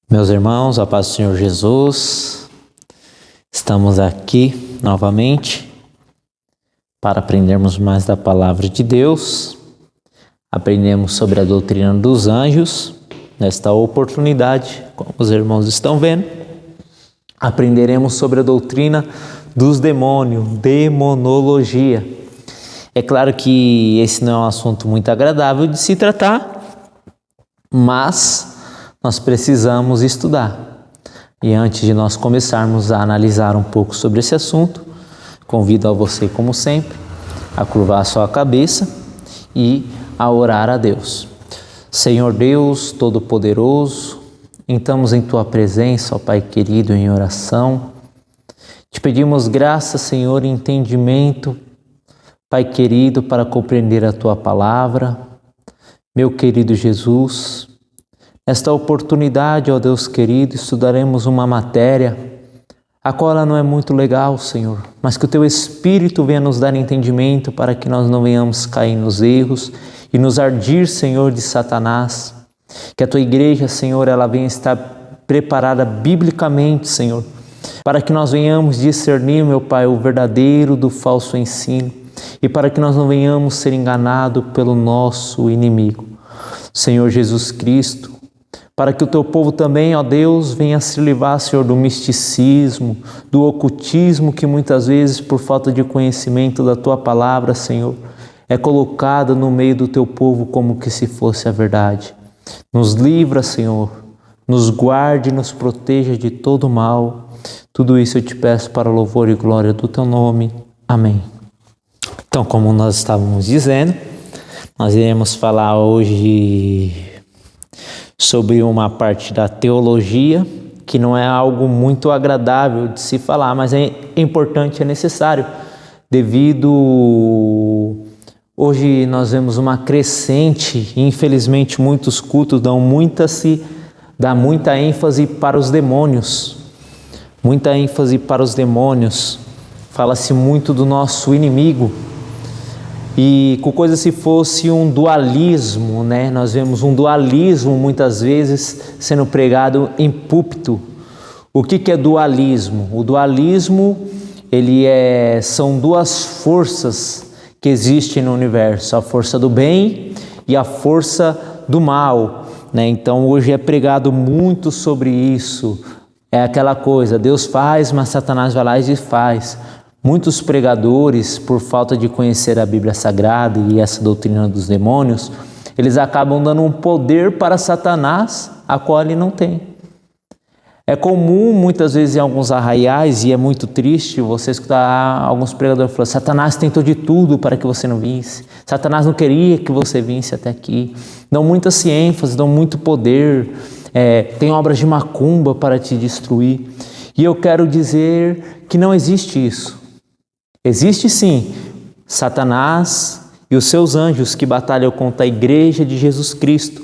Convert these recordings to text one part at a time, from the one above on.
Meus irmãos, a paz do Senhor Jesus, estamos aqui novamente para aprendermos mais da Palavra de Deus. Aprendemos sobre a doutrina dos anjos. Nesta oportunidade, como os irmãos estão vendo, aprenderemos sobre a doutrina dos demônios, demonologia. É claro que esse não é um assunto muito agradável de se tratar, mas nós precisamos estudar. E antes de nós começarmos a analisar um pouco sobre esse assunto, convido a você, como sempre, a curvar a sua cabeça e a orar a Deus. Senhor Deus Todo-Poderoso, entramos em Tua presença, ó Pai querido, em oração. Te pedimos graça, Senhor, e entendimento, Pai querido, para compreender a Tua Palavra. Meu querido Jesus, nesta oportunidade, ó Deus querido, estudaremos uma matéria, a qual ela não é muito legal, Senhor, mas que o Teu Espírito venha nos dar entendimento para que nós não venhamos cair nos erros e nos ardir, Senhor, de Satanás. Que a Tua igreja, Senhor, ela venha estar preparada biblicamente, Senhor, para que nós venhamos discernir, meu Pai, o verdadeiro do falso ensino e para que nós não venhamos ser enganados pelo nosso inimigo. Senhor Jesus Cristo, para que o Teu povo também, ó Deus, venha se livrar, Senhor, do misticismo, do ocultismo que muitas vezes, por falta de conhecimento da Tua Palavra, Senhor, é colocada no meio do Teu povo como que se fosse a verdade. Nos livra, Senhor, nos guarde e nos proteja de todo mal. Tudo isso eu te peço para o louvor e glória do Teu nome. Amém. Então, como nós estávamos dizendo, nós iremos falar hoje sobre uma parte da teologia que não é algo muito agradável de se falar, mas é importante, é necessário, devido hoje nós vemos uma crescente, e infelizmente muitos cultos dão muita ênfase para os demônios, fala-se muito do nosso inimigo. E com coisa se fosse um dualismo, né? Nós vemos um dualismo muitas vezes sendo pregado em púlpito. O que é dualismo? O dualismo, são duas forças que existem no universo, a força do bem e a força do mal, né? Então hoje é pregado muito sobre isso. É aquela coisa, Deus faz, mas Satanás vai lá e faz. Muitos pregadores, por falta de conhecer a Bíblia Sagrada e essa doutrina dos demônios, eles acabam dando um poder para Satanás, a qual ele não tem. É comum, muitas vezes, em alguns arraiais, e é muito triste você escutar alguns pregadores falando: Satanás tentou de tudo para que você não visse. Satanás não queria que você visse até aqui. Dão muita ênfase, dão muito poder. Tem obras de macumba para te destruir. E eu quero dizer que não existe isso. Existe sim Satanás e os seus anjos que batalham contra a igreja de Jesus Cristo,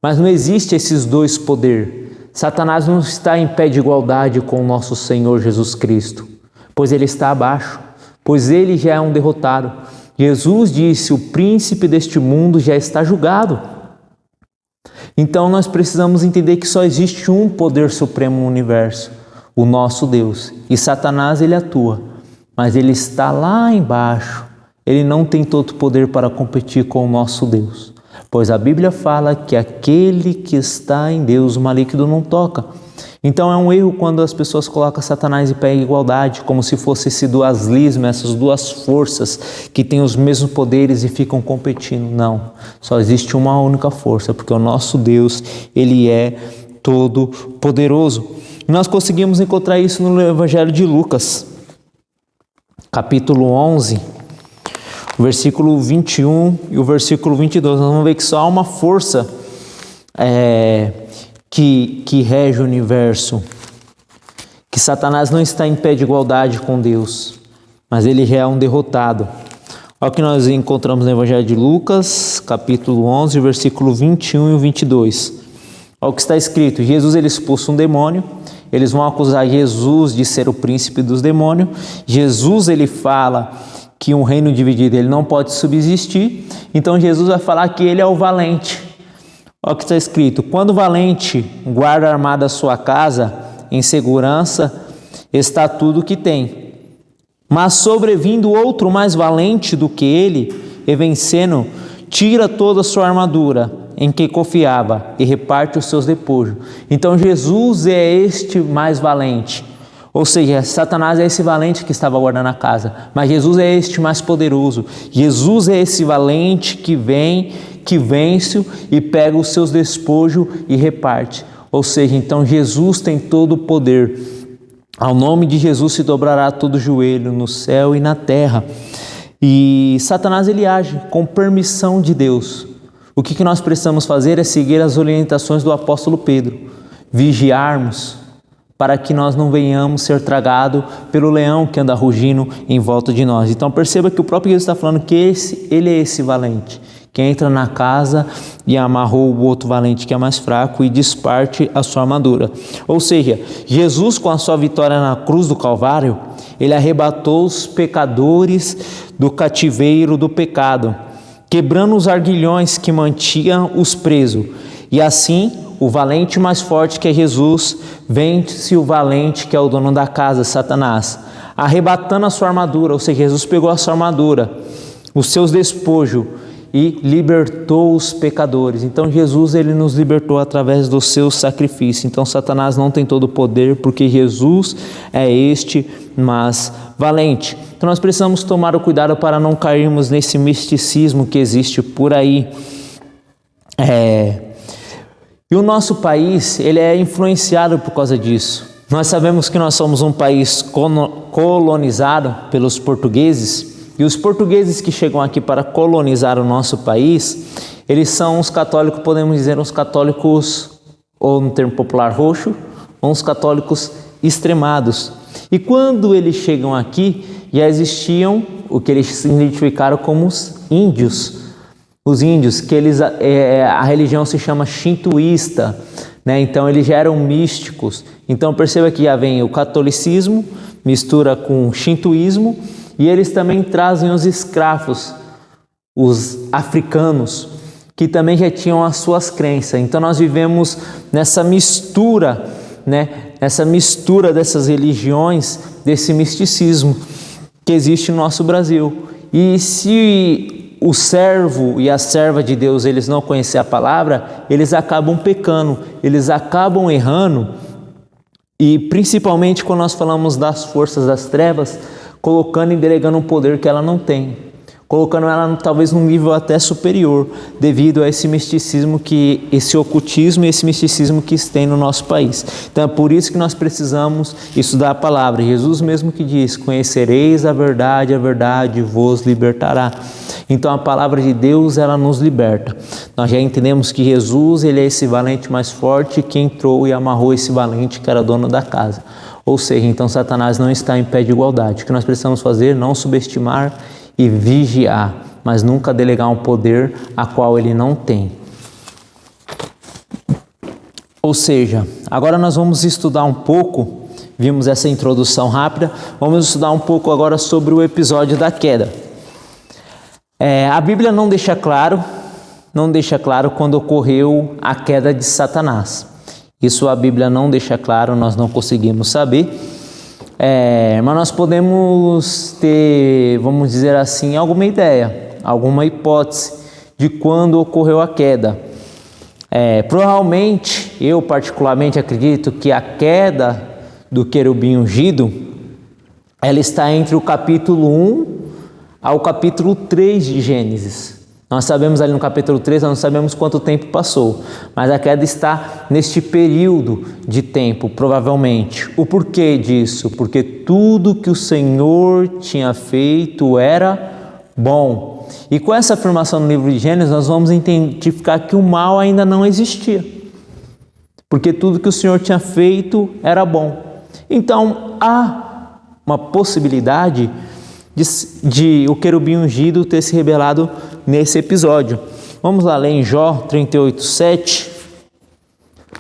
mas não existe esses dois poderes. Satanás não está em pé de igualdade com o nosso Senhor Jesus Cristo, pois ele está abaixo, pois ele já é um derrotado. Jesus disse: o príncipe deste mundo já está julgado. Então nós precisamos entender que só existe um poder supremo no universo, o nosso Deus, e Satanás ele atua, mas ele está lá embaixo, ele não tem todo poder para competir com o nosso Deus, pois a Bíblia fala que aquele que está em Deus, o maligno não toca. Então é um erro quando as pessoas colocam Satanás em pé em igualdade, como se fosse esse dualismo, essas duas forças que têm os mesmos poderes e ficam competindo. Não, só existe uma única força, porque o nosso Deus, ele é todo poderoso. E nós conseguimos encontrar isso no Evangelho de Lucas, capítulo 11, o versículo 21 e o versículo 22. Nós vamos ver que só há uma força que rege o universo, que Satanás não está em pé de igualdade com Deus, mas ele já é um derrotado. Olha o que nós encontramos no Evangelho de Lucas, capítulo 11, versículo 21 e o 22. Olha o que está escrito: Jesus ele expulsa um demônio. Eles vão acusar Jesus de ser o príncipe dos demônios. Jesus ele fala que um reino dividido ele não pode subsistir. Então Jesus vai falar que ele é o valente. Olha o que está escrito: quando o valente guarda armada a sua casa, em segurança está tudo o que tem. Mas sobrevindo outro mais valente do que ele, e vencendo, tira toda a sua armadura, em que confiava, e reparte os seus despojos. Então Jesus é este mais valente. Ou seja, Satanás é esse valente que estava guardando a casa, mas Jesus é este mais poderoso. Jesus é esse valente que vem, que vence e pega os seus despojos e reparte. Ou seja, então Jesus tem todo o poder. Ao nome de Jesus se dobrará todo joelho no céu e na terra. E Satanás ele age com permissão de Deus. O que nós precisamos fazer é seguir as orientações do apóstolo Pedro, vigiarmos, para que nós não venhamos ser tragados pelo leão que anda rugindo em volta de nós. Então perceba que o próprio Jesus está falando que ele é esse valente, que entra na casa e amarrou o outro valente que é mais fraco e desparte a sua armadura. Ou seja, Jesus com a sua vitória na cruz do Calvário, ele arrebatou os pecadores do cativeiro do pecado, quebrando os arguilhões que mantinham os presos. E assim, o valente mais forte que é Jesus, vence o valente que é o dono da casa, Satanás, arrebatando a sua armadura. Ou seja, Jesus pegou a sua armadura, os seus despojos, e libertou os pecadores. Então Jesus ele nos libertou através do seu sacrifício. Então Satanás não tem todo o poder, porque Jesus é este mais valente. Então nós precisamos tomar o cuidado para não cairmos nesse misticismo que existe por aí. E o nosso país ele é influenciado por causa disso. Nós sabemos que nós somos um país colonizado pelos portugueses. E os portugueses que chegam aqui para colonizar o nosso país, eles são os católicos, podemos dizer, os católicos, ou no termo popular, roxo, ou os católicos extremados. E quando eles chegam aqui, já existiam o que eles se identificaram como os índios. Os índios, que a religião se chama shintoísta, né? Então eles já eram místicos. Então perceba que já vem o catolicismo, mistura com o shintoísmo, e eles também trazem os escravos, os africanos, que também já tinham as suas crenças. Então nós vivemos nessa mistura, né? Essa mistura dessas religiões, desse misticismo que existe no nosso Brasil. E se o servo e a serva de Deus, eles não conhecerem a palavra, eles acabam pecando, eles acabam errando. E principalmente quando nós falamos das forças das trevas, colocando e delegando um poder que ela não tem, colocando ela talvez num nível até superior, devido a esse misticismo, esse ocultismo e esse misticismo que tem no nosso país. Então é por isso que nós precisamos estudar a palavra. Jesus mesmo que diz: conhecereis a verdade vos libertará. Então a palavra de Deus, ela nos liberta. Nós já entendemos que Jesus, ele é esse valente mais forte que entrou e amarrou esse valente que era dono da casa. Ou seja, então Satanás não está em pé de igualdade. O que nós precisamos fazer? Não subestimar e vigiar, mas nunca delegar um poder a qual ele não tem. Ou seja, agora nós vamos estudar um pouco, vimos essa introdução rápida, vamos estudar um pouco agora sobre o episódio da queda. A Bíblia não deixa claro quando ocorreu a queda de Satanás. Isso a Bíblia não deixa claro, nós não conseguimos saber, mas nós podemos ter, vamos dizer assim, alguma ideia, alguma hipótese de quando ocorreu a queda. Provavelmente, eu particularmente acredito que a queda do querubim ungido, ela está entre o capítulo 1 ao capítulo 3 de Gênesis. Nós sabemos ali no capítulo 3, nós não sabemos quanto tempo passou, mas a queda está neste período de tempo, provavelmente. O porquê disso? Porque tudo que o Senhor tinha feito era bom. E com essa afirmação no livro de Gênesis, nós vamos identificar que o mal ainda não existia. Porque tudo que o Senhor tinha feito era bom. Então, há uma possibilidade de o querubim ungido ter se rebelado nesse episódio. Vamos lá ler em Jó 38:7.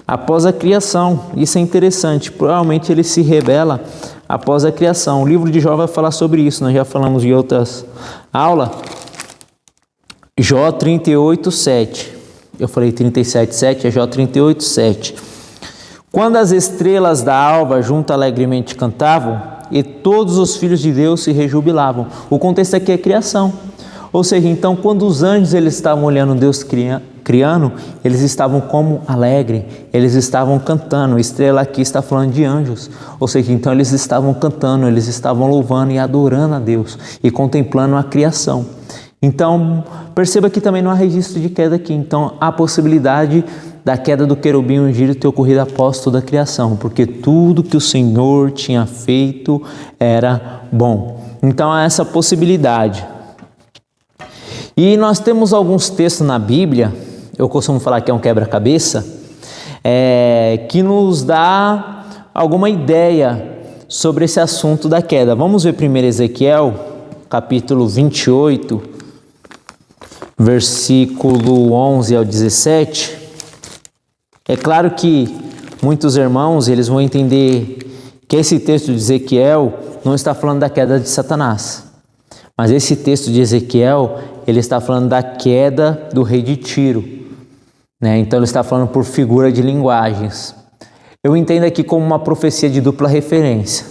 Após a criação, isso é interessante, provavelmente ele se rebela após a criação. O livro de Jó vai falar sobre isso, nós já falamos em outras aulas. Jó 38:7. Eu falei 37:7, é Jó 38:7. Quando as estrelas da alva junto alegremente cantavam, e todos os filhos de Deus se rejubilavam. O contexto aqui é criação. Ou seja, então, quando os anjos eles estavam olhando Deus criando, eles estavam como alegre, eles estavam cantando. A estrela aqui está falando de anjos. Ou seja, então eles estavam cantando, eles estavam louvando e adorando a Deus e contemplando a criação. Então, perceba que também não há registro de queda aqui. Então, há possibilidade da queda do querubim ungido ter ocorrido após toda a criação, porque tudo que o Senhor tinha feito era bom. Então, há essa possibilidade. E nós temos alguns textos na Bíblia, eu costumo falar que é um quebra-cabeça, que nos dá alguma ideia sobre esse assunto da queda. Vamos ver primeiro Ezequiel, capítulo 28, versículo 11 ao 17. É claro que muitos irmãos eles vão entender que esse texto de Ezequiel não está falando da queda de Satanás, mas esse texto de Ezequiel ele está falando da queda do rei de Tiro, né? Então ele está falando por figura de linguagens. Eu entendo aqui como uma profecia de dupla referência.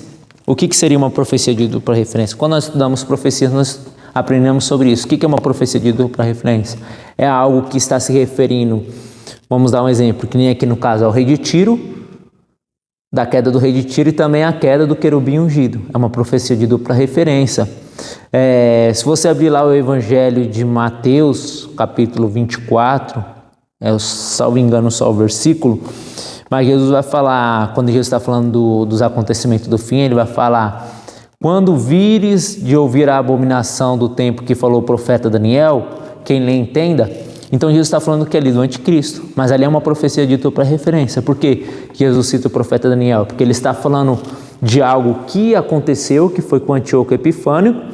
O que seria uma profecia de dupla referência? Quando nós estudamos profecias, nós aprendemos sobre isso. O que é uma profecia de dupla referência? É algo que está se referindo, vamos dar um exemplo, que nem aqui no caso ao rei de Tiro, da queda do rei de Tiro e também a queda do querubim ungido. É uma profecia de dupla referência. Se você abrir lá o Evangelho de Mateus, capítulo 24, salvo engano só o versículo, mas Jesus vai falar, quando Jesus está falando dos acontecimentos do fim, ele vai falar: quando vires de ouvir a abominação do tempo que falou o profeta Daniel, quem lê entenda. Então Jesus está falando que é ali do anticristo, mas ali é uma profecia dita para referência. Por que Jesus cita o profeta Daniel? Porque ele está falando de algo que aconteceu, que foi com Antíoco Epifânio,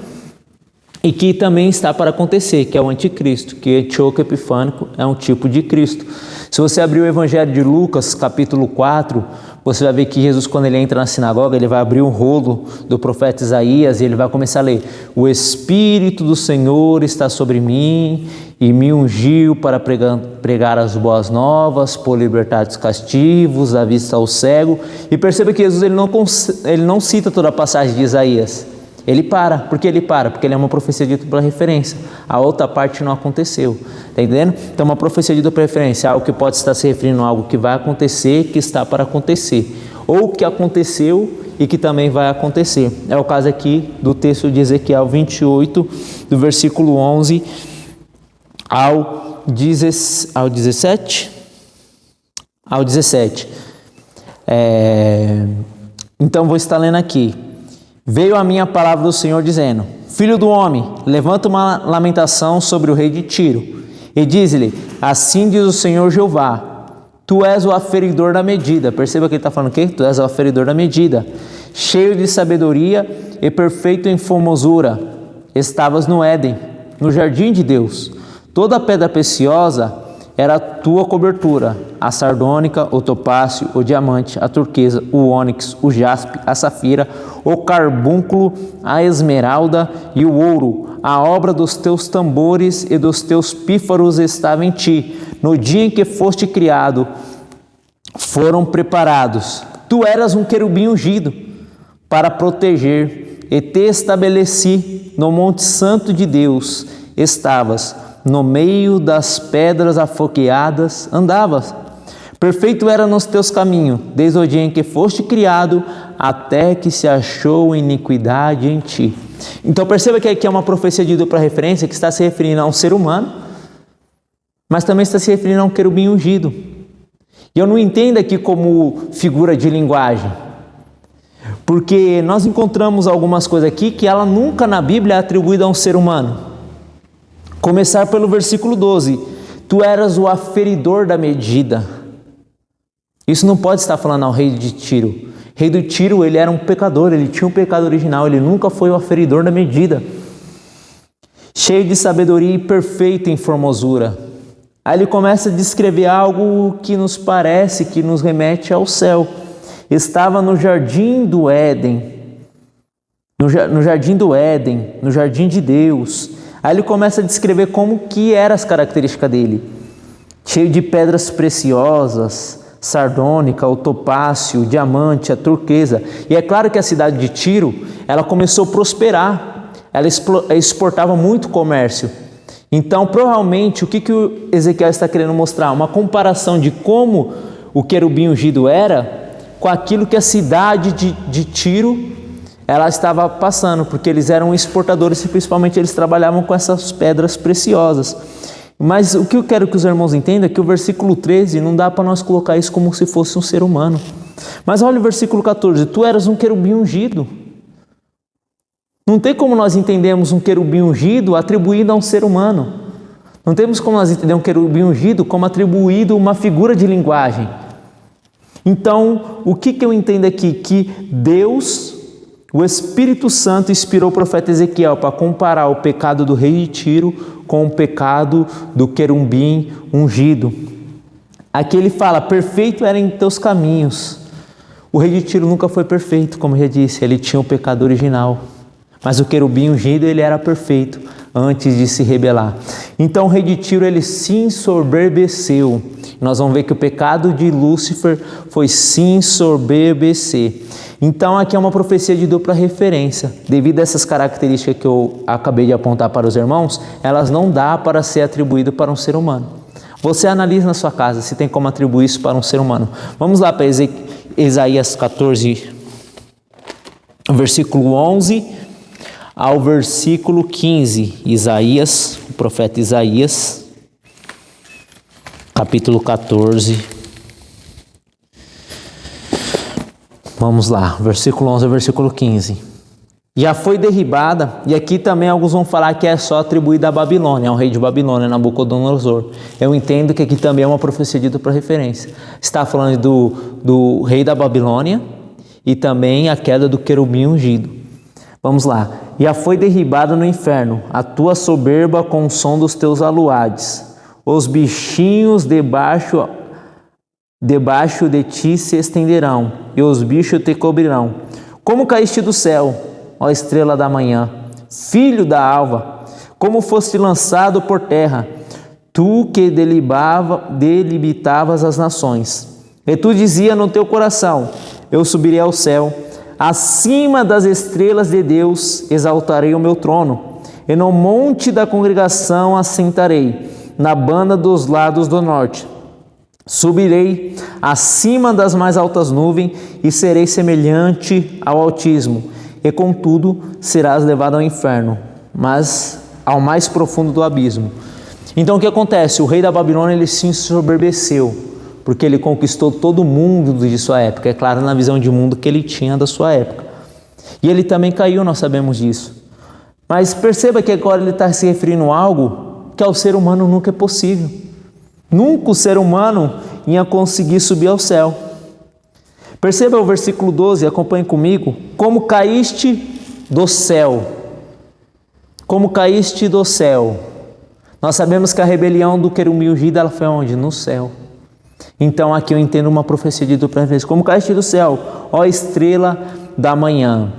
e que também está para acontecer, que é o anticristo, que Antíoco Epifânico é um tipo de Cristo. Se você abrir o Evangelho de Lucas, capítulo 4, você vai ver que Jesus, quando ele entra na sinagoga, ele vai abrir um rolo do profeta Isaías e ele vai começar a ler: o Espírito do Senhor está sobre mim e me ungiu para pregar as boas novas, por libertar os cativos, dar vista ao cego. E perceba que Jesus ele não cita toda a passagem de Isaías. Ele para. Por que ele para? Porque ele é uma profecia de dupla referência. A outra parte não aconteceu. Está entendendo? Então, uma profecia de dupla referência é algo que pode estar se referindo a algo que vai acontecer, que está para acontecer. Ou que aconteceu e que também vai acontecer. É o caso aqui do texto de Ezequiel 28, do versículo 11 ao 17. Então, vou estar lendo aqui. Veio a minha palavra do Senhor dizendo: filho do homem, levanta uma lamentação sobre o rei de Tiro e diz-lhe: assim diz o Senhor Jeová, tu és o aferidor da medida. Perceba que ele está falando o quê? Tu és o aferidor da medida, cheio de sabedoria e perfeito em formosura. Estavas no Éden, no jardim de Deus. Toda a pedra preciosa era a tua cobertura: a sardônica, o topázio, o diamante, a turquesa, o ônix, o jaspe, a safira, o carbúnculo, a esmeralda e o ouro. A obra dos teus tambores e dos teus pífaros estava em ti. No dia em que foste criado, foram preparados. Tu eras um querubim ungido para proteger, e te estabeleci no monte santo de Deus. Estavas no meio das pedras afogueadas, andavas. Perfeito era nos teus caminhos, desde o dia em que foste criado, até que se achou iniquidade em ti. Então perceba que aqui é uma profecia de dupla referência, que está se referindo a um ser humano, mas também está se referindo a um querubim ungido. E eu não entendo aqui como figura de linguagem, porque nós encontramos algumas coisas aqui que ela nunca na Bíblia é atribuída a um ser humano. Começar pelo versículo 12: tu eras o aferidor da medida. Isso não pode estar falando ao rei de Tiro. O rei de Tiro, ele era um pecador, ele tinha um pecado original, ele nunca foi o aferidor da medida. Cheio de sabedoria e perfeito em formosura. Aí ele começa a descrever algo que nos parece, que nos remete ao céu. Estava no jardim do Éden, no jardim do Éden, no jardim de Deus. Aí ele começa a descrever como que eram as características dele. cheio de pedras preciosas, sardônica, o topázio, o diamante, a turquesa. E é claro que a cidade de Tiro, ela começou a prosperar, ela exportava muito comércio. Então, provavelmente, o que o Ezequiel está querendo mostrar? Uma comparação de como o querubim ungido era com aquilo que a cidade de Tiro ela estava passando, porque eles eram exportadores e principalmente eles trabalhavam com essas pedras preciosas. Mas o que eu quero que os irmãos entendam é que o versículo 13 não dá para nós colocar isso como se fosse um ser humano. Mas olha o versículo 14, tu eras um querubim ungido. Não tem como nós entendermos um querubim ungido atribuído a um ser humano. Não temos como nós entender um querubim ungido como atribuído a uma figura de linguagem. Então, o que eu entendo aqui? Que Deus, o Espírito Santo, inspirou o profeta Ezequiel para comparar o pecado do rei de Tiro com o pecado do querubim ungido. Aqui ele fala, perfeito era em teus caminhos. O rei de Tiro nunca foi perfeito, como eu já disse, ele tinha o pecado original. Mas o querubim ungido, ele era perfeito antes de se rebelar. Então o rei de Tiro, ele se ensoberbeceu. Nós vamos ver que o pecado de Lúcifer foi se ensoberbecer. Então aqui é uma profecia de dupla referência. Devido a essas características que eu acabei de apontar para os irmãos, elas não dá para ser atribuído para um ser humano. Você analisa na sua casa se tem como atribuir isso para um ser humano. Vamos lá para Isaías 14, versículo 11 ao versículo 15. Isaías, o profeta Isaías, capítulo 14. Vamos lá, versículo 11 ao versículo 15. Já foi derribada, e aqui também alguns vão falar que é só atribuída a Babilônia, ao rei de Babilônia, Nabucodonosor. Eu entendo que aqui também é uma profecia dita para referência. Está falando do rei da Babilônia e também a queda do querubim ungido. Vamos lá. Já foi derribada no inferno a tua soberba com o som dos teus aluades. Os bichinhos debaixo de ti se estenderão, e os bichos te cobrirão. Como caíste do céu, ó estrela da manhã, filho da alva, como foste lançado por terra, tu que delimitavas as nações. E tu dizia no teu coração, eu subirei ao céu, acima das estrelas de Deus exaltarei o meu trono, e no monte da congregação assentarei, na banda dos lados do norte. Subirei acima das mais altas nuvens e serei semelhante ao Altíssimo, e contudo serás levado ao inferno, mas ao mais profundo do abismo. Então o que acontece? O rei da Babilônia ele se ensoberbeceu, porque ele conquistou todo mundo de sua época, é claro, na visão de mundo que ele tinha da sua época. E ele também caiu, nós sabemos disso. Mas perceba que agora ele está se referindo a algo que ao ser humano nunca é possível. Nunca o ser humano ia conseguir subir ao céu. Perceba o versículo 12, acompanhe comigo. Como caíste do céu. Como caíste do céu. Nós sabemos que a rebelião do querubim ungido, ela foi onde? No céu. Então aqui eu entendo uma profecia de dupla referência. Como caíste do céu, ó estrela da manhã.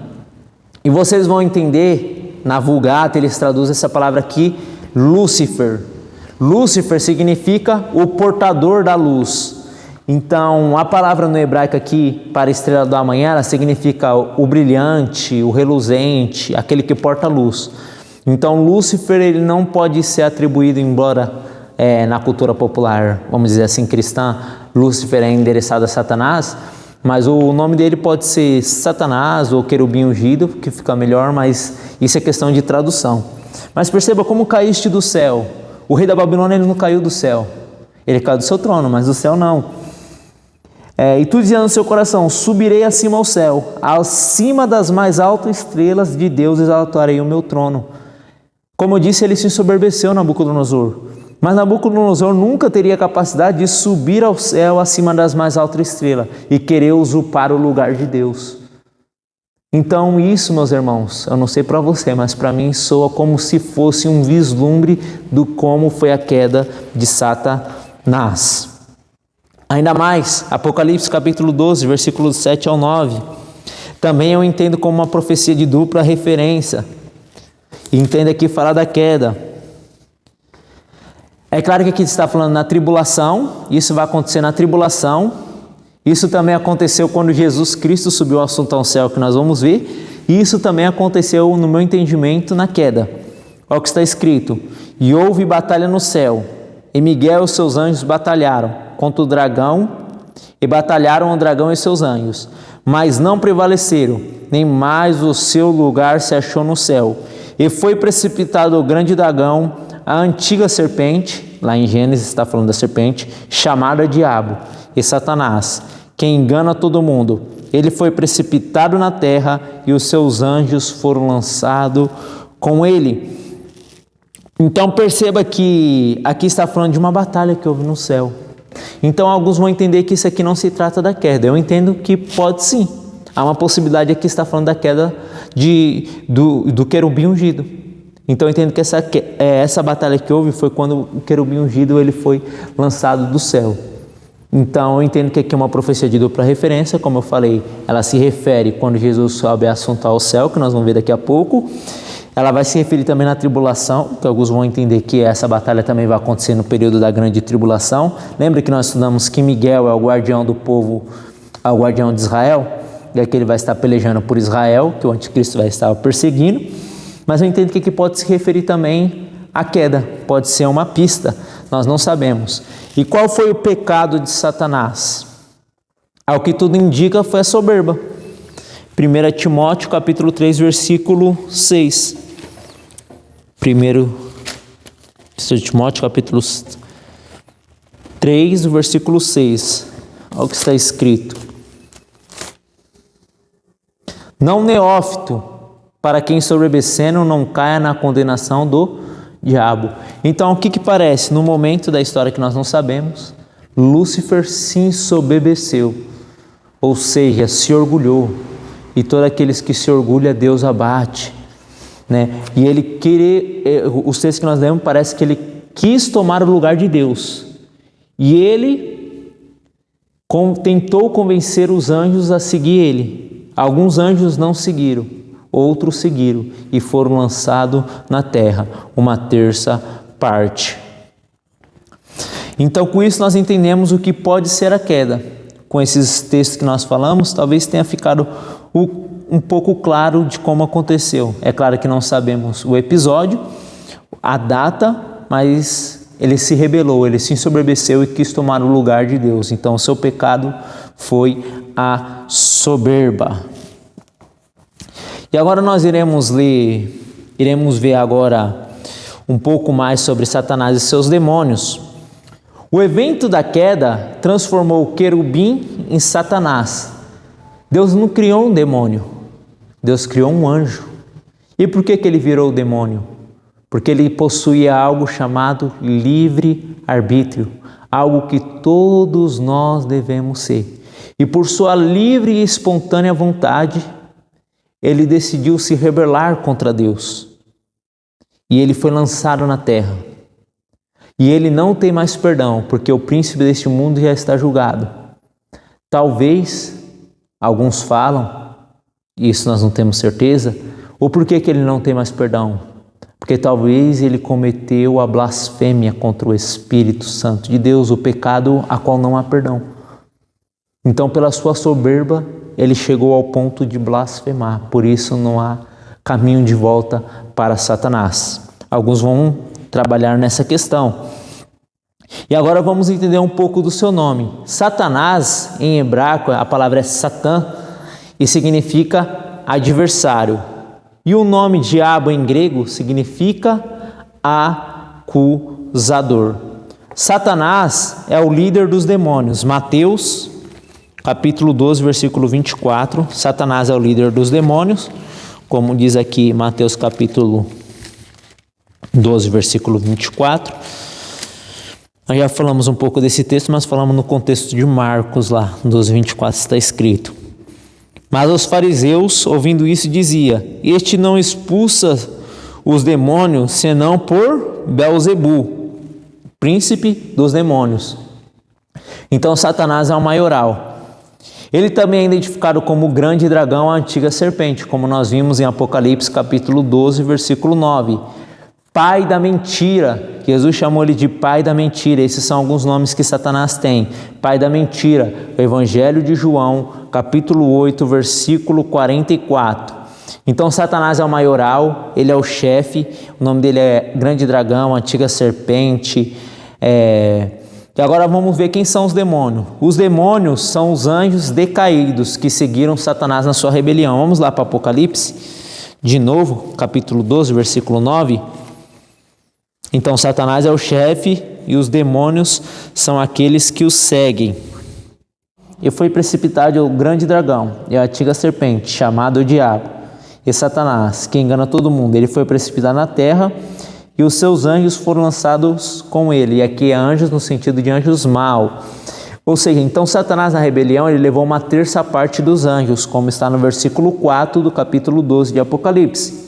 E vocês vão entender, na Vulgata eles traduzem essa palavra aqui, Lúcifer. Lúcifer significa o portador da luz. Então, a palavra no hebraico aqui para estrela da manhã, ela significa o brilhante, o reluzente, aquele que porta luz. Então, Lúcifer ele não pode ser atribuído, embora na cultura popular, vamos dizer assim, cristã, Lúcifer é endereçado a Satanás, mas o nome dele pode ser Satanás ou querubim ungido, que fica melhor, mas isso é questão de tradução. Mas perceba como caíste do céu. O rei da Babilônia ele não caiu do céu, ele caiu do seu trono, mas do céu não. E tu dizia no seu coração, subirei acima ao céu, acima das mais altas estrelas de Deus exaltarei o meu trono. Como eu disse, ele se ensoberbeceu, Nabucodonosor. Mas Nabucodonosor nunca teria capacidade de subir ao céu acima das mais altas estrelas e querer usurpar o lugar de Deus. Então isso, meus irmãos, eu não sei para você, mas para mim soa como se fosse um vislumbre do como foi a queda de Satanás. Ainda mais, Apocalipse capítulo 12, versículos 7 ao 9. Também eu entendo como uma profecia de dupla referência. E entendo aqui falar da queda. É claro que aqui está falando na tribulação, isso vai acontecer na tribulação. Isso também aconteceu quando Jesus Cristo subiu ao assunto ao céu, que nós vamos ver. E isso também aconteceu, no meu entendimento, na queda. Olha o que está escrito: e houve batalha no céu, e Miguel e os seus anjos batalharam contra o dragão, e batalharam o dragão e seus anjos, mas não prevaleceram, nem mais o seu lugar se achou no céu. E foi precipitado o grande dragão, a antiga serpente, lá em Gênesis está falando da serpente, chamada Diabo e Satanás, que engana todo mundo. Ele foi precipitado na terra e os seus anjos foram lançados com ele. Então perceba que aqui está falando de uma batalha que houve no céu. Então alguns vão entender que isso aqui não se trata da queda. Eu entendo que pode sim. Há uma possibilidade aqui, está falando da queda do querubim ungido. Então eu entendo que essa batalha que houve foi quando o querubim ungido ele foi lançado do céu. Então eu entendo que aqui é uma profecia de dupla referência, como eu falei, ela se refere quando Jesus sobe assunto ao céu, que nós vamos ver daqui a pouco. Ela vai se referir também na tribulação, que alguns vão entender que essa batalha também vai acontecer no período da grande tribulação. Lembra que nós estudamos que Miguel é o guardião do povo, é o guardião de Israel? E aqui ele vai estar pelejando por Israel, que o anticristo vai estar perseguindo. Mas eu entendo que aqui pode se referir também à queda, pode ser uma pista, nós não sabemos. E qual foi o pecado de Satanás? Ao que tudo indica foi a soberba. 1 Timóteo capítulo 3, versículo 6. 1 Timóteo capítulo 3, versículo 6. Olha o que está escrito: não neófito, para quem soberbecendo não caia na condenação do diabo. Então o que parece? No momento da história que nós não sabemos, Lúcifer se ensoberbeceu, ou seja, se orgulhou. E todos aqueles que se orgulham, Deus abate, né? E ele os textos que nós lemos, parece que ele quis tomar o lugar de Deus. E ele tentou convencer os anjos a seguir ele. Alguns anjos não seguiram, outros seguiram e foram lançados na terra, uma terça parte. Então com isso nós entendemos o que pode ser a queda. Com esses textos que nós falamos, talvez tenha ficado um pouco claro de como aconteceu. É claro que não sabemos o episódio, a data, mas ele se rebelou, ele se ensoberbeceu e quis tomar o lugar de Deus. Então o seu pecado foi a soberba. E agora nós iremos ver agora um pouco mais sobre Satanás e seus demônios. O evento da queda transformou o querubim em Satanás. Deus não criou um demônio, Deus criou um anjo. E por que ele virou o demônio? Porque ele possuía algo chamado livre-arbítrio, algo que todos nós devemos ser. E por sua livre e espontânea vontade, ele decidiu se rebelar contra Deus. E ele foi lançado na terra. E ele não tem mais perdão, porque o príncipe deste mundo já está julgado. Talvez, alguns falam, e isso nós não temos certeza, ou por que ele não tem mais perdão? Porque talvez ele cometeu a blasfêmia contra o Espírito Santo de Deus, o pecado a qual não há perdão. Então, pela sua soberba, ele chegou ao ponto de blasfemar. Por isso não há caminho de volta para Satanás. Alguns vão trabalhar nessa questão. E agora vamos entender um pouco do seu nome. Satanás, em hebraico, a palavra é Satã, e significa adversário. E o nome diabo em grego significa acusador. Satanás é o líder dos demônios. Mateus, capítulo 12, versículo 24. Satanás é o líder dos demônios, como diz aqui Mateus capítulo 12, versículo 24. Nós já falamos um pouco desse texto, mas falamos no contexto de Marcos lá, 12, 24 está escrito. Mas os fariseus, ouvindo isso, dizia: este não expulsa os demônios, senão por Belzebu, príncipe dos demônios. Então Satanás é o maioral. Ele também é identificado como o grande dragão, a antiga serpente, como nós vimos em Apocalipse capítulo 12, versículo 9. pai da mentira. Jesus chamou ele de pai da mentira. Esses são alguns nomes que Satanás tem. Pai da mentira. O Evangelho de João, capítulo 8, versículo 44. Então Satanás é o maioral, ele é o chefe, o nome dele é Grande Dragão, Antiga Serpente. E agora vamos ver quem são os demônios. Os demônios são os anjos decaídos que seguiram Satanás na sua rebelião. Vamos lá para Apocalipse, de novo, capítulo 12, versículo 9. Então Satanás é o chefe e os demônios são aqueles que o seguem. E foi precipitado o grande dragão e a antiga serpente, chamado o diabo, e Satanás, que engana todo mundo. Ele foi precipitado na terra e os seus anjos foram lançados com ele. E aqui é anjos no sentido de anjos mau. Ou seja, então Satanás na rebelião, ele levou uma terça parte dos anjos, como está no versículo 4 do capítulo 12 de Apocalipse.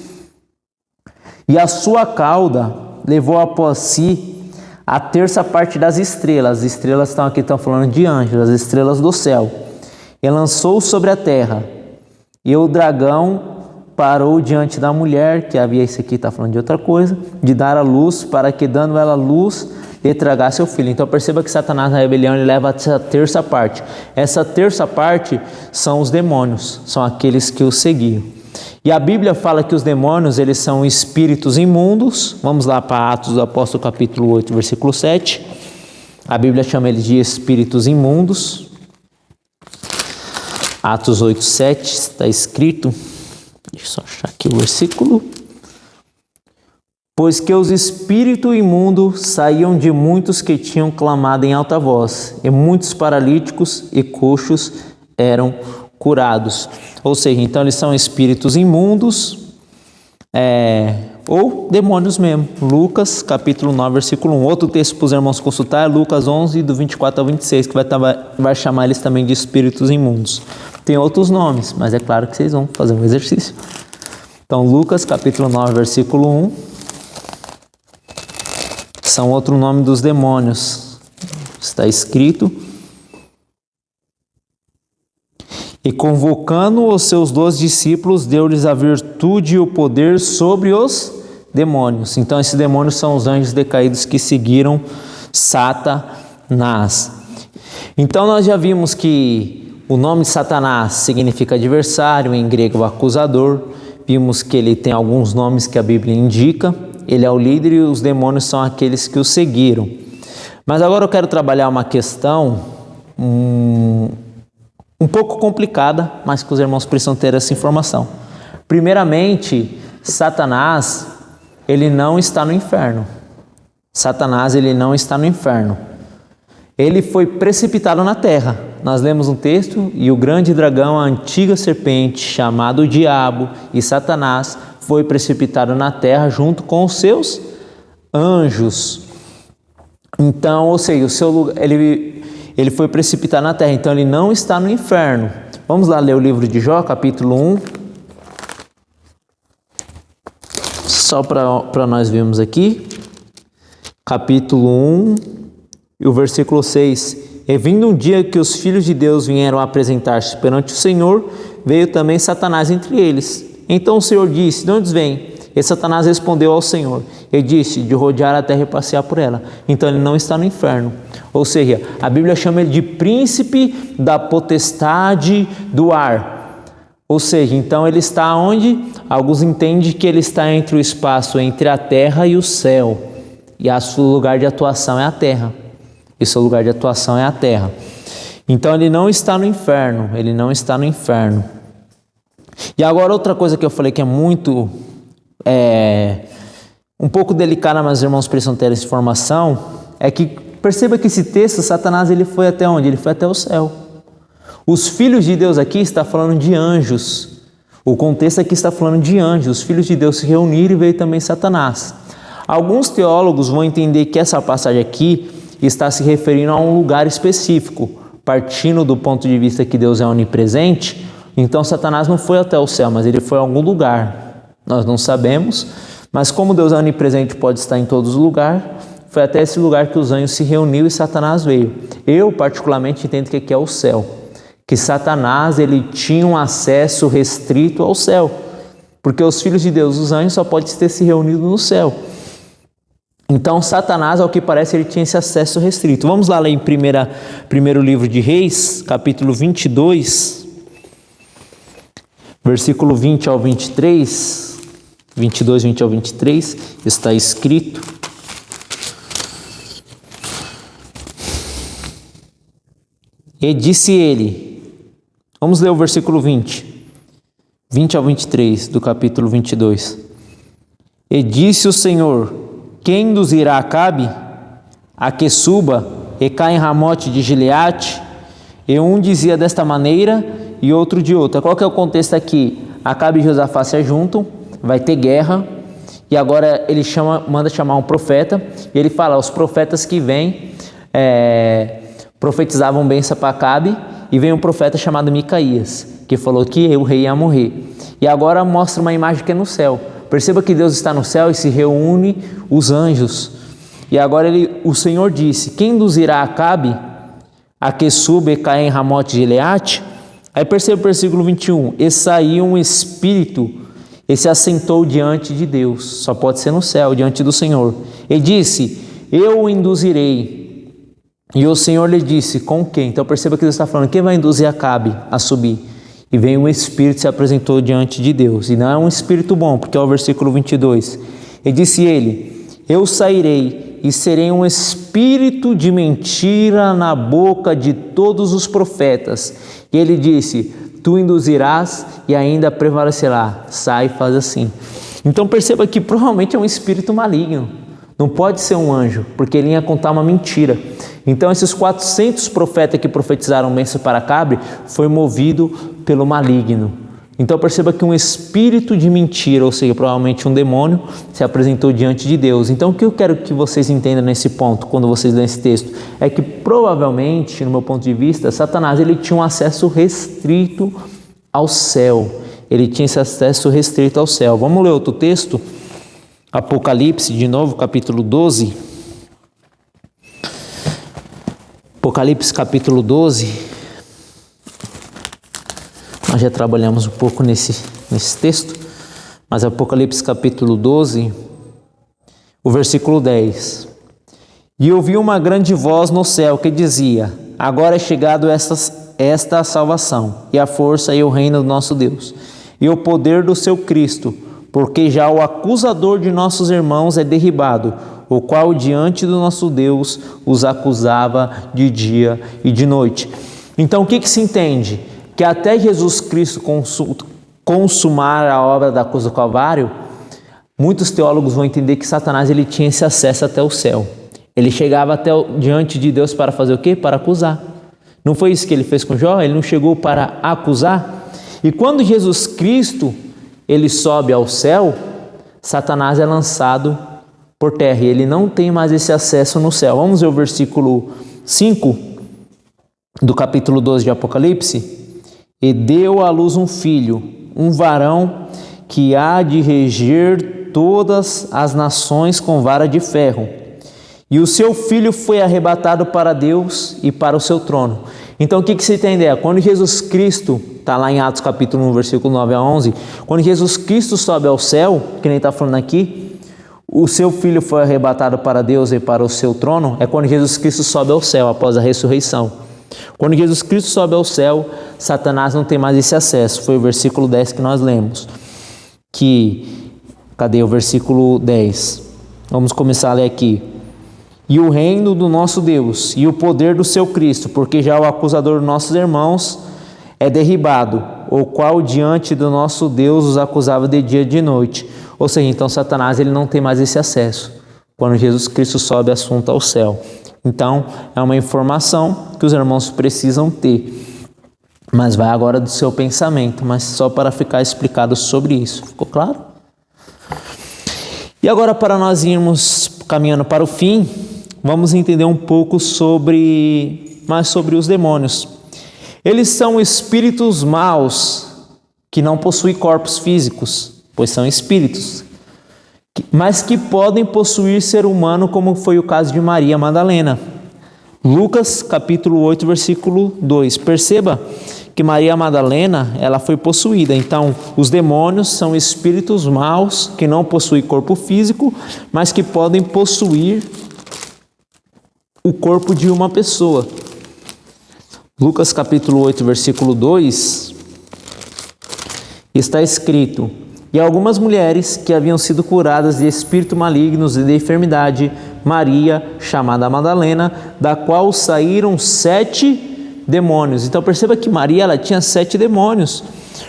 E a sua cauda levou após si a terça parte das estrelas. As estrelas estão falando de anjos, as estrelas do céu. E lançou sobre a terra. E o dragão parou diante da mulher, que havia, esse aqui está falando de outra coisa, de dar a luz, para que dando ela luz, lhe tragasse seu filho. Então perceba que Satanás na rebelião, ele leva essa terça parte. Essa terça parte são os demônios, são aqueles que o seguiam. E a Bíblia fala que os demônios, eles são espíritos imundos. Vamos lá para Atos do Apóstolo, capítulo 8, versículo 7. A Bíblia chama eles de espíritos imundos. Atos 8, 7, está escrito. Deixa eu só achar aqui o versículo. Pois que os espíritos imundos saíam de muitos que tinham clamado em alta voz, e muitos paralíticos e coxos eram curados. Ou seja, então eles são espíritos imundos, ou demônios mesmo. Lucas, capítulo 9, versículo 1. Outro texto para os irmãos consultar é Lucas 11, do 24 ao 26, que vai chamar eles também de espíritos imundos. Tem outros nomes, mas é claro que vocês vão fazer um exercício. Então, Lucas, capítulo 9, versículo 1. São outro nome dos demônios. Está escrito: e convocando os seus 12 discípulos, deu-lhes a virtude e o poder sobre os demônios. Então esses demônios são os anjos decaídos que seguiram Satanás. Então nós já vimos que o nome de Satanás significa adversário, em grego o acusador. Vimos que ele tem alguns nomes que a Bíblia indica. Ele é o líder e os demônios são aqueles que o seguiram. Mas agora eu quero trabalhar uma questão um pouco complicada, mas que os irmãos precisam ter essa informação. Primeiramente, Satanás, ele não está no inferno. Satanás, ele não está no inferno. Ele foi precipitado na terra. Nós lemos um texto, e o grande dragão, a antiga serpente, chamado Diabo e Satanás, foi precipitado na terra junto com os seus anjos. Então, ou seja, o seu lugar, ele foi precipitado na terra, então ele não está no inferno. Vamos lá ler o livro de Jó, capítulo 1. Só para nós vermos aqui. Capítulo 1 e o versículo 6. E vindo um dia que os filhos de Deus vieram apresentar-se perante o Senhor, veio também Satanás entre eles. Então o Senhor disse: de onde vem? E Satanás respondeu ao Senhor e disse: de rodear a terra e passear por ela. Então ele não está no inferno. Ou seja, a Bíblia chama ele de príncipe da potestade do ar. Ou seja, então ele está onde? Alguns entendem que ele está entre o espaço entre a terra e o céu. E o seu lugar de atuação é a terra. E seu lugar de atuação é a terra. Então ele não está no inferno. Ele não está no inferno. E agora outra coisa que eu falei que é muito... um pouco delicada, mas os irmãos precisam ter essa informação, é que perceba que esse texto, Satanás, ele foi até onde? Ele foi até o céu. Os filhos de Deus aqui está falando de anjos. O contexto aqui está falando de anjos. Os filhos de Deus se reuniram e veio também Satanás. Alguns teólogos vão entender que essa passagem aqui está se referindo a um lugar específico, partindo do ponto de vista que Deus é onipresente. Então Satanás não foi até o céu, mas ele foi a algum lugar. Nós não sabemos, mas como Deus é onipresente, pode estar em todos os lugares, foi até esse lugar que os anjos se reuniram e Satanás veio. Eu particularmente entendo que aqui é o céu, que Satanás ele tinha um acesso restrito ao céu, porque os filhos de Deus, os anjos, só podem ter se reunido no céu. Então Satanás, ao que parece, ele tinha esse acesso restrito. Vamos lá ler em primeiro livro de Reis, capítulo 22, versículo 20 ao 23, 22, 20 ao 23, está escrito: E disse ele, vamos ler o versículo 20 ao 23 do capítulo 22. E disse o Senhor: quem induzirá Acabe a que suba e caia em Ramote de Gileade? E um dizia desta maneira e outro de outra. Qual que é o contexto aqui? Acabe e Josafá se juntam, vai ter guerra, e agora ele manda chamar um profeta, e ele fala: os profetas que vêm profetizavam bênção para Acabe, e vem um profeta chamado Micaías, que falou que o rei ia morrer. E agora mostra uma imagem que é no céu. Perceba que Deus está no céu e se reúne os anjos. E agora o Senhor disse: quem induzirá Acabe a que suba e caia em Ramote de Gileade? Aí perceba o versículo 21. E saiu um espírito e se assentou diante de Deus. Só pode ser no céu, diante do Senhor. E disse: eu o induzirei. E o Senhor lhe disse: com quem? Então perceba que Deus está falando: quem vai induzir Acabe a subir? E veio um espírito e se apresentou diante de Deus. E não é um espírito bom, porque é o versículo 22. E disse ele: eu sairei e serei um espírito de mentira na boca de todos os profetas. E ele disse: tu induzirás e ainda prevalecerá. Sai e faz assim. Então perceba que provavelmente é um espírito maligno. Não pode ser um anjo, porque ele ia contar uma mentira. Então esses 400 profetas que profetizaram bênção para Acabe foi movido pelo maligno. Então perceba que um espírito de mentira, ou seja, provavelmente um demônio, se apresentou diante de Deus. Então o que eu quero que vocês entendam nesse ponto, quando vocês lêem esse texto, é que provavelmente, no meu ponto de vista, Satanás ele tinha um acesso restrito ao céu. Ele tinha esse acesso restrito ao céu. Vamos ler outro texto? Apocalipse, de novo, capítulo 12. Apocalipse, capítulo 12. Nós já trabalhamos um pouco nesse texto, mas Apocalipse, capítulo 12, o versículo 10. E ouvi uma grande voz no céu que dizia: agora é chegado esta a salvação, e a força e o reino do nosso Deus, e o poder do seu Cristo, porque já o acusador de nossos irmãos é derribado, o qual diante do nosso Deus os acusava de dia e de noite. Então o que se entende? Que até Jesus Cristo consumar a obra da cruz do Calvário, muitos teólogos vão entender que Satanás ele tinha esse acesso até o céu. Ele chegava diante de Deus para fazer o quê? Para acusar. Não foi isso que ele fez com Jó? Ele não chegou para acusar? E quando Jesus Cristo ele sobe ao céu, Satanás é lançado por terra e ele não tem mais esse acesso no céu. Vamos ver o versículo 5 do capítulo 12 de Apocalipse. E deu à luz um filho, um varão, que há de reger todas as nações com vara de ferro. E o seu filho foi arrebatado para Deus e para o seu trono. Então o que se tem ideia? Quando Jesus Cristo, está lá em Atos capítulo 1, versículo 9 a 11, quando Jesus Cristo sobe ao céu, que nem está falando aqui, o seu filho foi arrebatado para Deus e para o seu trono, é quando Jesus Cristo sobe ao céu após a ressurreição. Quando Jesus Cristo sobe ao céu, Satanás não tem mais esse acesso. Foi o versículo 10 que nós lemos. Cadê o versículo 10? Vamos começar a ler aqui. E o reino do nosso Deus e o poder do seu Cristo, porque já o acusador dos nossos irmãos é derribado, o qual diante do nosso Deus os acusava de dia e de noite. Ou seja, então Satanás ele não tem mais esse acesso quando Jesus Cristo sobe assunto ao céu. Então é uma informação que os irmãos precisam ter, mas vai agora do seu pensamento, mas só para ficar explicado sobre isso. Ficou claro? E agora, para nós irmos caminhando para o fim, vamos entender um pouco mais sobre os demônios. Eles são espíritos maus que não possuem corpos físicos, pois são espíritos, mas que podem possuir ser humano, como foi o caso de Maria Madalena. Lucas capítulo 8, versículo 2. Perceba que Maria Madalena, ela foi possuída. Então, os demônios são espíritos maus que não possuem corpo físico, mas que podem possuir o corpo de uma pessoa. Lucas capítulo 8, versículo 2, está escrito: e algumas mulheres que haviam sido curadas de espíritos malignos e de enfermidade, Maria, chamada Madalena, da qual saíram 7 demônios. Então perceba que Maria, ela tinha 7 demônios.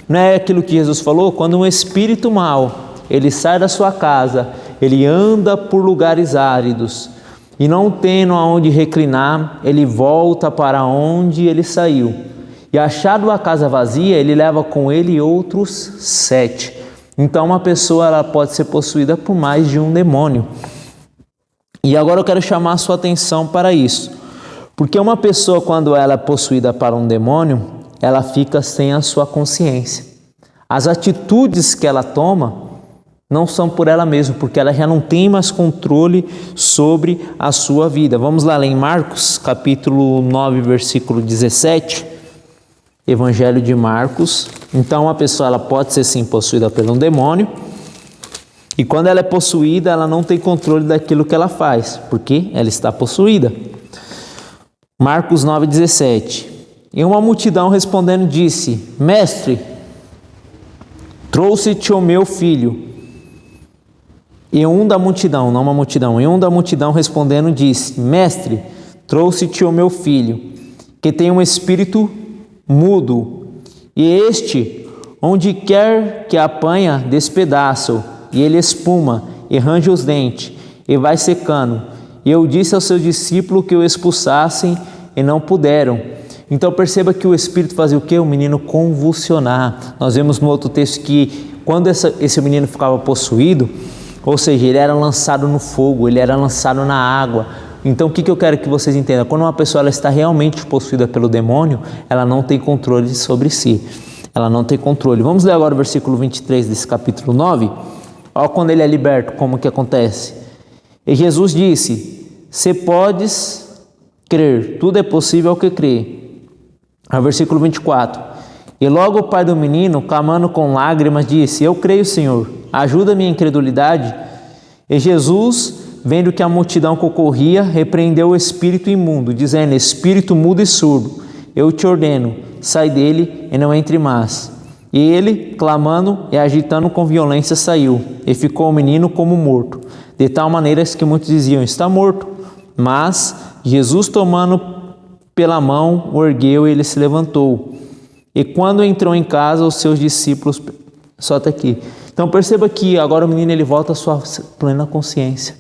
Não é aquilo que Jesus falou? Quando um espírito mau, ele sai da sua casa, ele anda por lugares áridos, e não tendo aonde reclinar, ele volta para onde ele saiu. E achado a casa vazia, ele leva com ele outros 7. Então uma pessoa, ela pode ser possuída por mais de um demônio. E agora eu quero chamar a sua atenção para isso. Porque uma pessoa, quando ela é possuída para um demônio, ela fica sem a sua consciência. As atitudes que ela toma não são por ela mesma, porque ela já não tem mais controle sobre a sua vida. Vamos lá em Marcos, capítulo 9, versículo 17. Evangelho de Marcos. Então uma pessoa, ela pode ser sim possuída por um demônio, e quando ela é possuída, ela não tem controle daquilo que ela faz, porque ela está possuída. Marcos 9,17. E uma multidão respondendo disse: Mestre, trouxe-te o meu filho. E um da multidão, não uma multidão, e um da multidão respondendo disse: Mestre, trouxe-te o meu filho, que tem um espírito mudo, e este, onde quer que apanha, despedaça-o, e ele espuma, e range os dentes, e vai secando. E eu disse aos seus discípulos que o expulsassem, e não puderam. Então perceba que o espírito fazia o quê? O menino convulsionar. Nós vemos no outro texto que quando esse menino ficava possuído, ou seja, ele era lançado no fogo, ele era lançado na água. Então o que eu quero que vocês entendam? Quando uma pessoa, ela está realmente possuída pelo demônio, ela não tem controle sobre si. Ela não tem controle. Vamos ler agora o versículo 23 desse capítulo 9. Olha quando ele é liberto, como que acontece. E Jesus disse: se podes crer, tudo é possível ao que crê. Ao versículo 24. E logo o pai do menino, clamando com lágrimas, disse: eu creio, Senhor, ajuda a minha incredulidade. E Jesus, vendo que a multidão concorria, repreendeu o espírito imundo, dizendo: espírito mudo e surdo, eu te ordeno, sai dele e não entre mais. E ele, clamando e agitando com violência, saiu, e ficou o menino como morto, de tal maneira que muitos diziam: está morto. Mas Jesus, tomando pela mão, o ergueu e ele se levantou. E quando entrou em casa, os seus discípulos... Só até aqui. Então perceba que agora o menino, ele volta à sua plena consciência.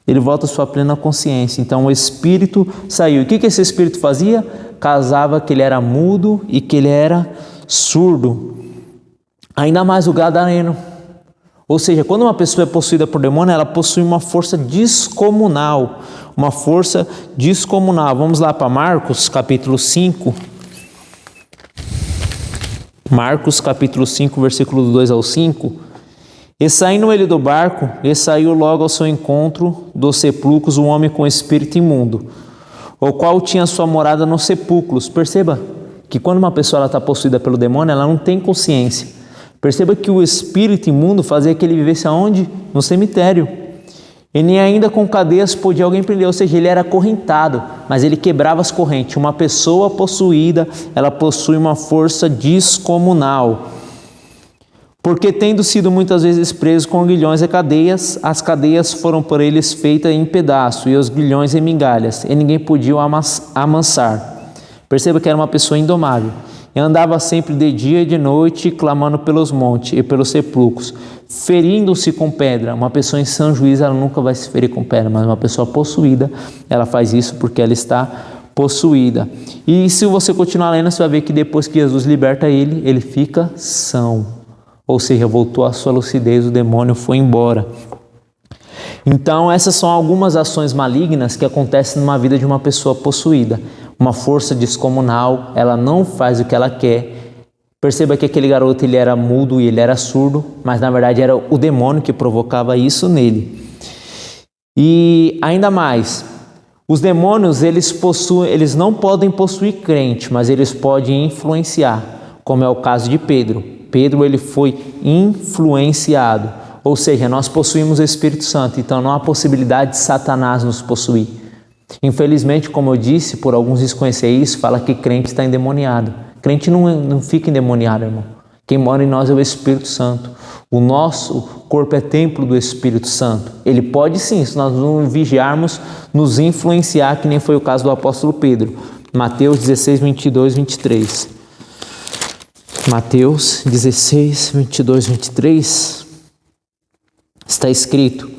Ele volta à sua plena consciência. Então o espírito saiu. E o que esse espírito fazia? Casava que ele era mudo e que ele era surdo. Ainda mais o gadareno. Ou seja, quando uma pessoa é possuída por demônio, ela possui uma força descomunal. Uma força descomunal. Vamos lá para Marcos, capítulo 5. Marcos, capítulo 5, versículo 2 ao 5. E saindo ele do barco, e saiu logo ao seu encontro dos sepulcros um homem com espírito imundo, o qual tinha sua morada nos sepulcros. Perceba que quando uma pessoa está possuída pelo demônio, ela não tem consciência. Perceba que o espírito imundo fazia que ele vivesse aonde? No cemitério. E nem ainda com cadeias podia alguém prender, ou seja, ele era acorrentado, mas ele quebrava as correntes. Uma pessoa possuída, ela possui uma força descomunal. Porque tendo sido muitas vezes preso com grilhões e cadeias, as cadeias foram por eles feitas em pedaços, e os grilhões em migalhas, e ninguém podia o amansar. Perceba que era uma pessoa indomável. E andava sempre de dia e de noite, clamando pelos montes e pelos sepulcros, ferindo-se com pedra. Uma pessoa em sã juízo, ela nunca vai se ferir com pedra, mas uma pessoa possuída, ela faz isso porque ela está possuída. E se você continuar lendo, você vai ver que depois que Jesus liberta ele, ele fica são. Ou seja, voltou à sua lucidez, o demônio foi embora. Então essas são algumas ações malignas que acontecem numa vida de uma pessoa possuída. Uma força descomunal, ela não faz o que ela quer. Perceba que aquele garoto, ele era mudo e ele era surdo, mas na verdade era o demônio que provocava isso nele. E ainda mais, Os demônios, eles não podem possuir crente, mas eles podem influenciar, como é o caso de Pedro. Pedro, ele foi influenciado, ou seja, nós possuímos o Espírito Santo, então não há possibilidade de Satanás nos possuir. Infelizmente, como eu disse, por alguns desconhecer isso, fala que crente está endemoniado. Crente não fica endemoniado, irmão. Quem mora em nós é o Espírito Santo. O nosso corpo é templo do Espírito Santo. Ele pode sim, se nós não vigiarmos, nos influenciar, que nem foi o caso do apóstolo Pedro. Mateus 16, 22, 23. Mateus 16, 22, 23. Está escrito: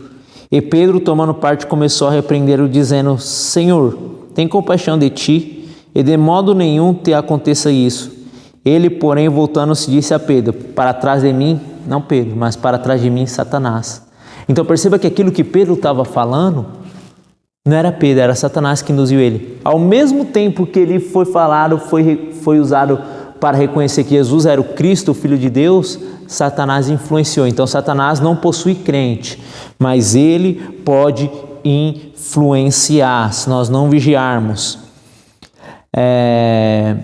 E Pedro, tomando parte, começou a repreendê-lo, dizendo: Senhor, tem compaixão de ti, e de modo nenhum te aconteça isso. Ele, porém, voltando-se, disse a Pedro: Para trás de mim, não Pedro, mas para trás de mim, Satanás. Então perceba que aquilo que Pedro estava falando, não era Pedro, era Satanás que induziu ele. Ao mesmo tempo que ele foi falado, foi usado para reconhecer que Jesus era o Cristo, o Filho de Deus, Satanás influenciou. Então Satanás não possui crente, mas ele pode influenciar se nós não vigiarmos.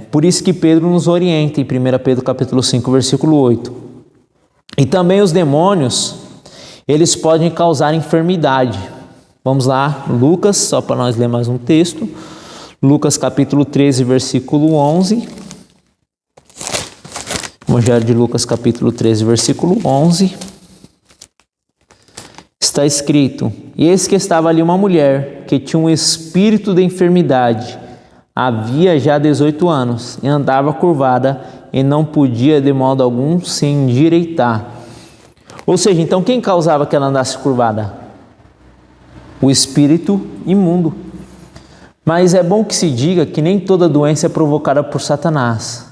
Por isso que Pedro nos orienta em 1 Pedro capítulo 5, versículo 8. E também os demônios, eles podem causar enfermidade. Vamos lá, Lucas, só para nós ler mais um texto. Lucas capítulo 13, versículo 11. Evangelho de Lucas capítulo 13, versículo 11. Está escrito: E eis que estava ali uma mulher que tinha um espírito de enfermidade. Havia já 18 anos e andava curvada e não podia de modo algum se endireitar. Ou seja, então quem causava que ela andasse curvada? O espírito imundo. Mas é bom que se diga que nem toda doença é provocada por Satanás.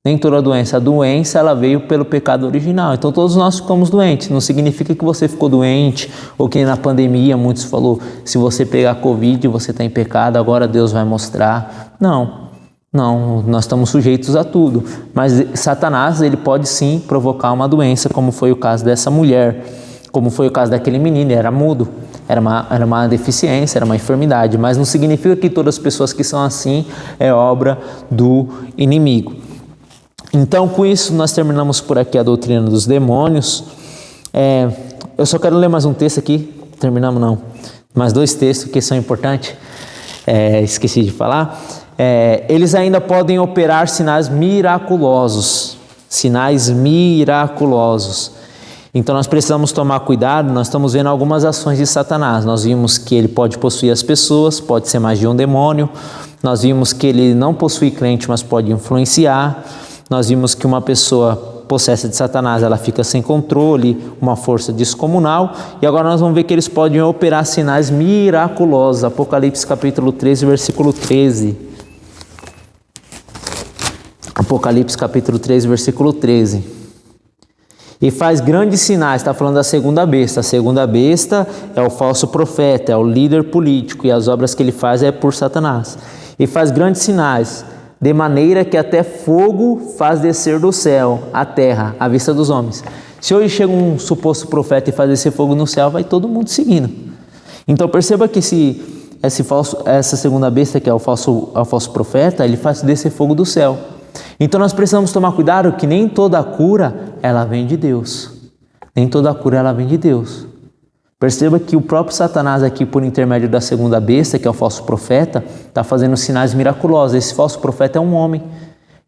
Nem toda doença. A doença, ela veio pelo pecado original. Então todos nós ficamos doentes. Não significa que você ficou doente, ou que na pandemia muitos falou, se você pegar Covid, você está em pecado, agora Deus vai mostrar. Não, nós estamos sujeitos a tudo. Mas Satanás, ele pode sim provocar uma doença, como foi o caso dessa mulher, como foi o caso daquele menino, ele era mudo. Era uma deficiência, era uma enfermidade. Mas não significa que todas as pessoas que são assim é obra do inimigo. Então, com isso, nós terminamos por aqui a doutrina dos demônios. Eu só quero ler mais um texto aqui. Terminamos não. Mais dois textos que são importantes. Esqueci de falar. Eles ainda podem operar sinais miraculosos. Sinais miraculosos. Então, nós precisamos tomar cuidado. Nós estamos vendo algumas ações de Satanás. Nós vimos que ele pode possuir as pessoas, pode ser mais de um demônio. Nós vimos que ele não possui crente, mas pode influenciar. Nós vimos que uma pessoa possessa de Satanás, ela fica sem controle, uma força descomunal. E agora nós vamos ver que eles podem operar sinais miraculosos. Apocalipse capítulo 13, versículo 13. Apocalipse capítulo 13, versículo 13. E faz grandes sinais, está falando da segunda besta. A segunda besta é o falso profeta, é o líder político, e as obras que ele faz é por Satanás. E faz grandes sinais, de maneira que até fogo faz descer do céu à terra, à vista dos homens. Se hoje chega um suposto profeta e faz descer fogo no céu, vai todo mundo seguindo. Então perceba que essa segunda besta, que é o falso profeta, ele faz descer fogo do céu. Então nós precisamos tomar cuidado que nem toda cura, ela vem de Deus. Nem toda cura, ela vem de Deus. Perceba que o próprio Satanás aqui, por intermédio da segunda besta, que é o falso profeta, está fazendo sinais miraculosos. Esse falso profeta é um homem.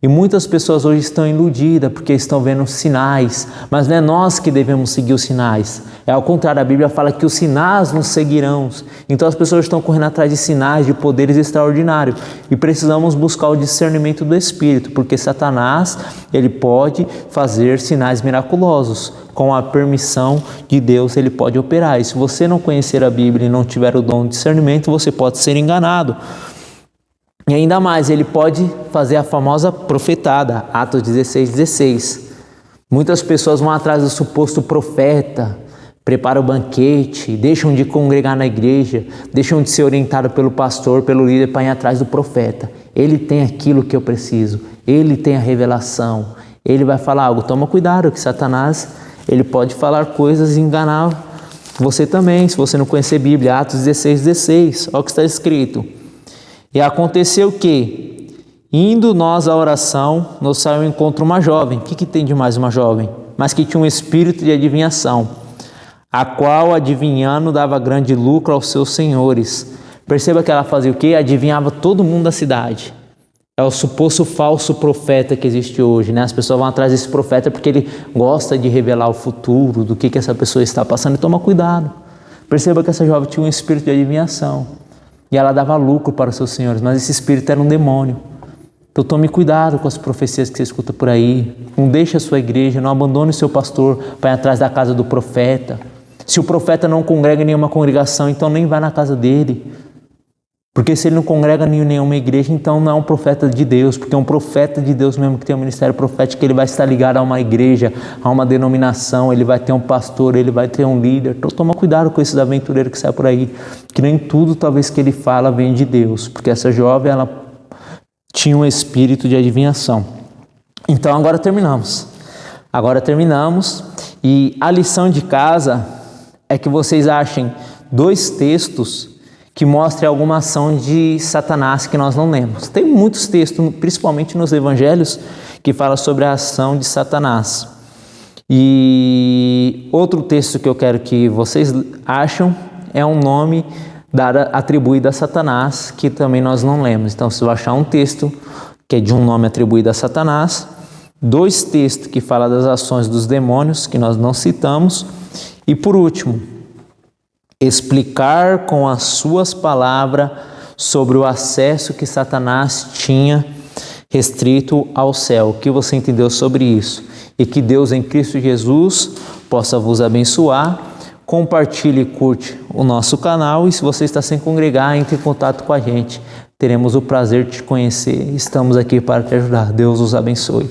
E muitas pessoas hoje estão iludidas porque estão vendo sinais, mas não é nós que devemos seguir os sinais. É ao contrário, a Bíblia fala que os sinais nos seguirão. Então as pessoas estão correndo atrás de sinais, de poderes extraordinários. E precisamos buscar o discernimento do Espírito, porque Satanás, ele pode fazer sinais miraculosos. Com a permissão de Deus, ele pode operar. E se você não conhecer a Bíblia e não tiver o dom de discernimento, você pode ser enganado. E ainda mais, ele pode fazer a famosa profetada, Atos 16, 16. Muitas pessoas vão atrás do suposto profeta, preparam o banquete, deixam de congregar na igreja, deixam de ser orientado pelo pastor, pelo líder, para ir atrás do profeta. Ele tem aquilo que eu preciso, ele tem a revelação, ele vai falar algo. Toma cuidado que Satanás, ele pode falar coisas e enganar Você também, se você não conhecer a Bíblia, Atos 16:16, olha o que está escrito. E aconteceu que, indo nós à oração, nos saiu ao encontro uma jovem. O que tem de mais uma jovem? Mas que tinha um espírito de adivinhação, a qual, adivinhando, dava grande lucro aos seus senhores. Perceba que ela fazia o quê? Adivinhava todo mundo da cidade. É o suposto falso profeta que existe hoje, né? As pessoas vão atrás desse profeta porque ele gosta de revelar o futuro, do que essa pessoa está passando, e toma cuidado. Perceba que essa jovem tinha um espírito de adivinhação e ela dava lucro para os seus senhores, mas esse espírito era um demônio. Então tome cuidado com as profecias que você escuta por aí. Não deixe a sua igreja, não abandone o seu pastor para ir atrás da casa do profeta. Se o profeta não congrega em nenhuma congregação, então nem vá na casa dele. Porque se ele não congrega em nenhuma igreja, então não é um profeta de Deus, porque é um profeta de Deus mesmo que tem um ministério profético, ele vai estar ligado a uma igreja, a uma denominação, ele vai ter um pastor, ele vai ter um líder. Então toma cuidado com esses aventureiros que saem por aí, que nem tudo talvez que ele fala vem de Deus, porque essa jovem, ela tinha um espírito de adivinhação. Então agora terminamos e a lição de casa é que vocês achem 2 textos que mostrem alguma ação de Satanás que nós não lemos. Tem muitos textos, principalmente nos evangelhos, que falam sobre a ação de Satanás. E outro texto que eu quero que vocês acham é um nome atribuído a Satanás, que também nós não lemos. Então, se eu achar um texto que é de um nome atribuído a Satanás, 2 textos que falam das ações dos demônios, que nós não citamos, e por último, explicar com as suas palavras sobre o acesso que Satanás tinha restrito ao céu. O que você entendeu sobre isso? E que Deus em Cristo Jesus possa vos abençoar. Compartilhe e curte o nosso canal e se você está sem congregar, entre em contato com a gente. Teremos o prazer de te conhecer. Estamos aqui para te ajudar. Deus os abençoe.